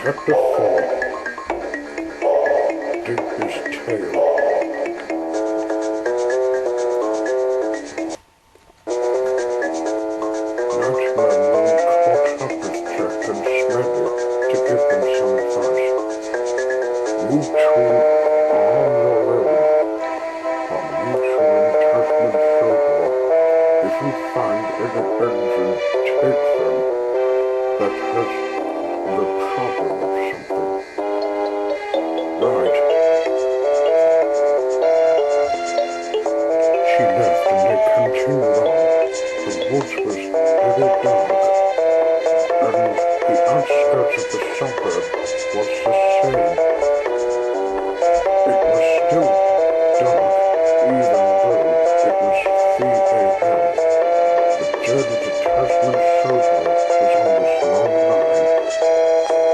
Chapter 4. Digby's Tale. Nightmare Moon caught up with Jack and Smalley to give them some advice. You two are on your own. I'll meet you in Tasman Sodor. If you find any engine, take them. That has the problem of something. Right. She left and they continued on. The woods was very dark, and the outskirts of the suburb was the same. It was still dark, even though it was 3 a.m. The journey to Tasman Sodor was on this long line,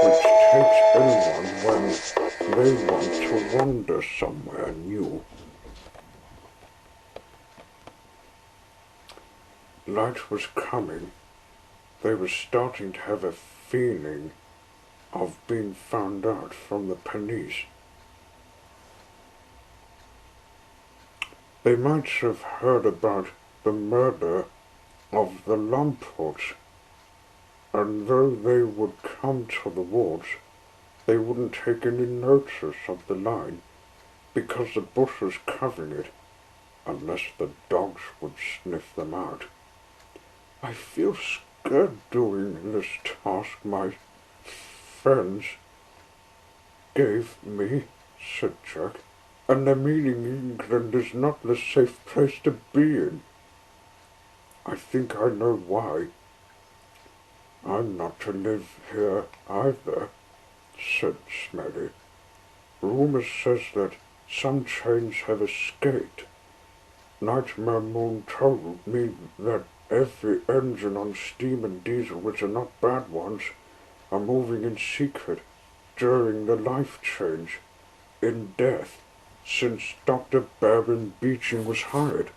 which takes anyone when they want to wander somewhere new. Light was coming. They were starting to have a feeling of being found out from the police. They might have heard about the murder of the Lumports, and though they would come to the wards, they wouldn't take any notice of the line because the bush was covering it, unless the dogs would sniff them out. I feel scared doing this task my friends gave me, said Jack, and they're meaning England is not the safe place to be in. I think I know why. I'm not to live here either, said Smalley. Rumour says that some trains have escaped. Nightmare Moon told me that every engine on steam and diesel, which are not bad ones, are moving in secret during the life change in death since Dr. Baron Beeching was hired.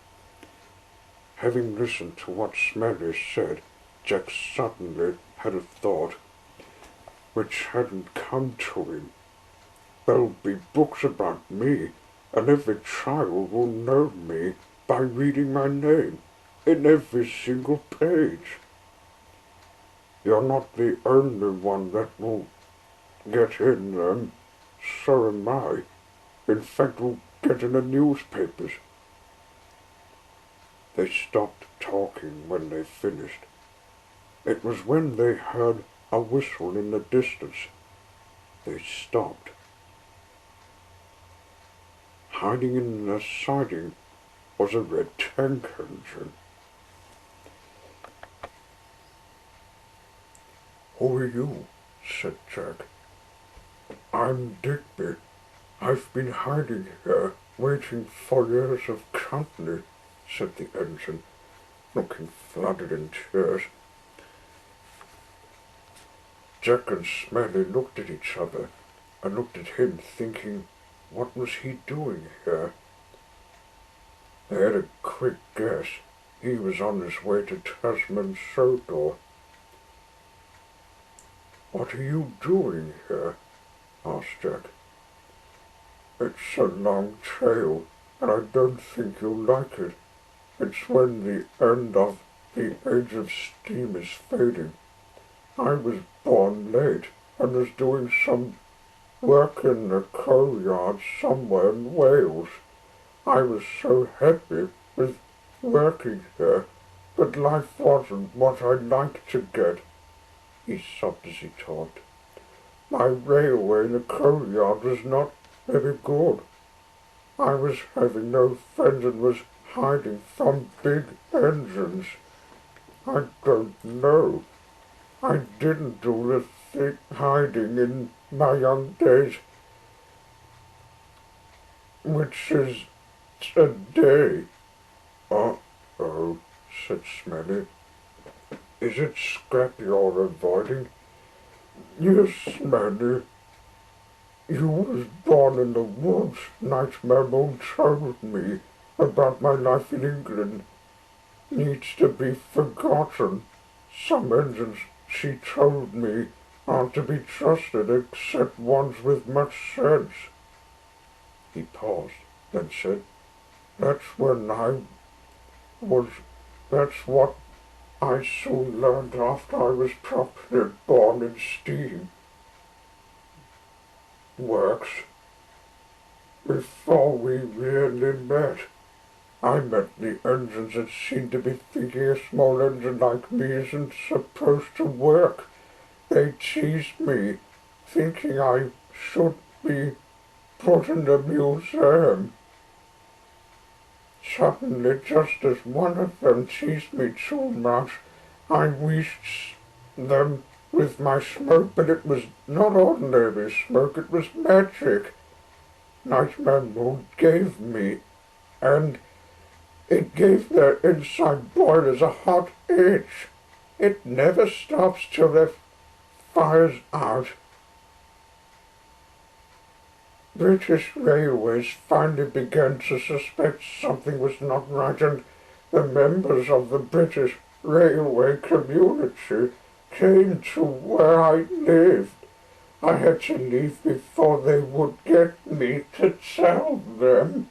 Having listened to what Smalley said, Jack suddenly had a thought which hadn't come to him. There'll be books about me, and every child will know me by reading my name in every single page. You're not the only one that will get in them, so am I. In fact, we'll get in the newspapers. They stopped talking when they finished. It was when they heard a whistle in the distance. They stopped. Hiding in the siding was a red tank engine. Who are you? Said Jack. I'm Digby. I've been hiding here, waiting for years of company, said the engine, looking flooded in tears. Jack and Smalley looked at each other and looked at him, thinking, what was he doing here? They had a quick guess. He was on his way to Tasman Sodor. What are you doing here? Asked Jack. It's a long tale, and I don't think you'll like it. It's when the end of the age of steam is fading. I was born late and was doing some work in the coal yard somewhere in Wales. I was so happy with working here, but life wasn't what I liked to get. He sobbed as he talked. My railway in the coal yard was not very good. I was having no friends and was hiding from big engines. I don't know. I didn't do the thick hiding in my young days, which is today. Uh-oh, said Smalley. Is it scrap you're avoiding? Yes, Smalley. You was born in the woods. Nightmare Moon told me about my life in England. Needs to be forgotten. Some engines, she told me, aren't to be trusted except ones with much sense." He paused, then said, "That's when I was, that's what I soon learned after I was properly born in steam works. Before we really met, I met the engines that seemed to be thinking a small engine like me isn't supposed to work. They teased me, thinking I should be put in the museum. Suddenly, just as one of them teased me too much, I reached them with my smoke, but it was not ordinary smoke, it was magic. Nightmare Moon gave me, and it gave their inside boilers a hot itch. It never stops till their fire's out. British Railways finally began to suspect something was not right, and the members of the British Railway community came to where I lived. I had to leave before they would get me to tell them.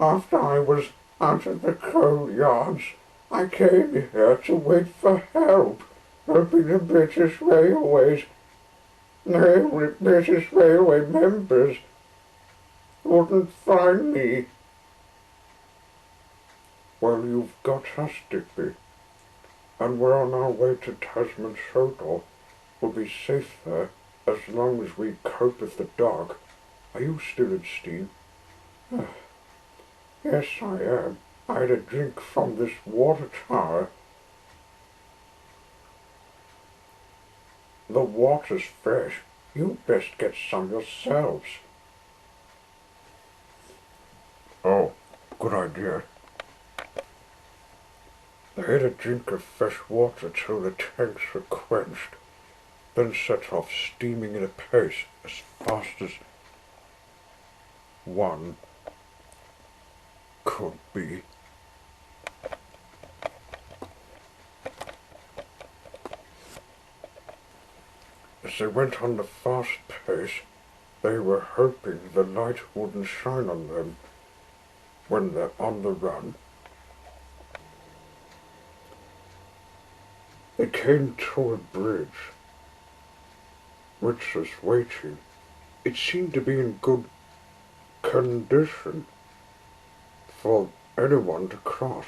After I was out of the coal yards, I came here to wait for help, hoping the British Railway members wouldn't find me." "Well, you've got us, Digby, and we're on our way to Tasman Sodor. We'll be safe there as long as we cope with the dog. Are you still in steam?" "Yes, I am. I had a drink from this water tower." "The water's fresh. You'd best get some yourselves." "Oh, good idea." They had a drink of fresh water till the tanks were quenched, then set off steaming at a pace as fast as one could be. As they went on the fast pace, they were hoping the light wouldn't shine on them when they're on the run. They came to a bridge, which was waiting. It seemed to be in good condition for anyone to cross.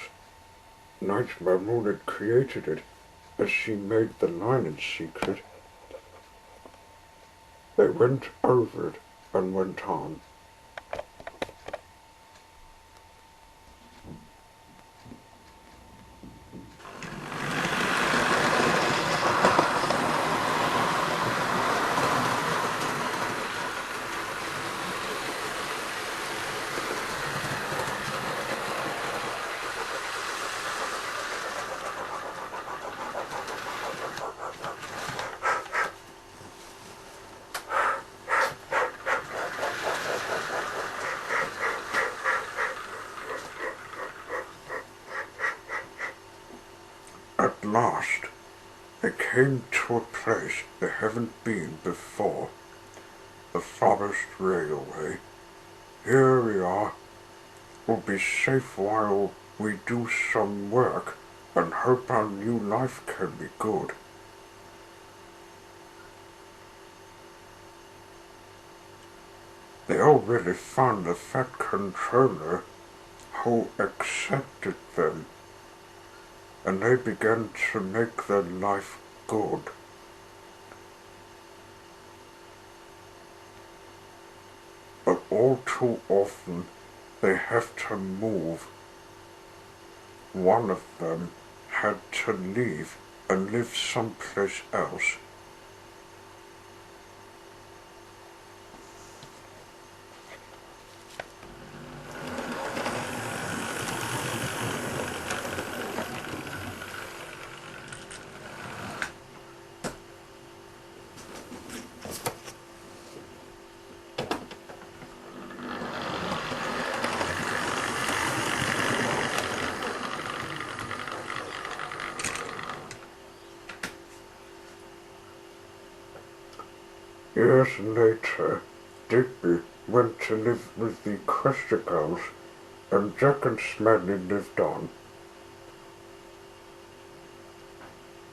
Nightmare Moon had created it as she made the line in secret. They went over it and went on. At last, they came to a place they haven't been before, the Forest Railway. "Here we are. We'll be safe while we do some work and hope our new life can be good." They already found the Fat Controller who accepted them, and they began to make their life good. But all too often they have to move. One of them had to leave and live someplace else. Years later, Digby went to live with the Equestria Girls, and Jack and Smalley lived on.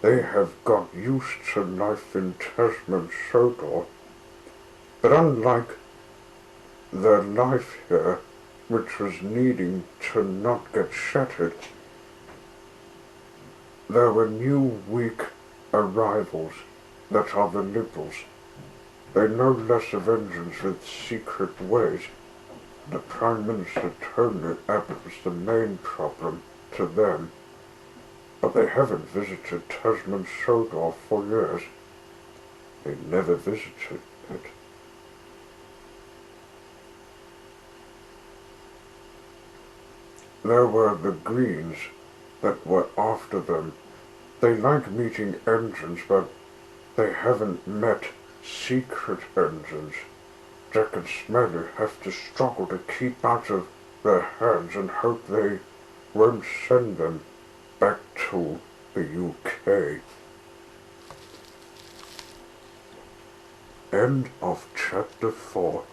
They have got used to life in Tasman Sodor, but unlike their life here, which was needing to not get shattered, there were new weak arrivals that are the Liberals. They know less of engines with secret ways. The Prime Minister Tony Abbott was the main problem to them, but they haven't visited Tasman Sodor for years. They never visited it. There were the Greens that were after them. They like meeting engines, but they haven't met secret engines. Jack and Smalley have to struggle to keep out of their hands and hope they won't send them back to the UK. End of chapter 4.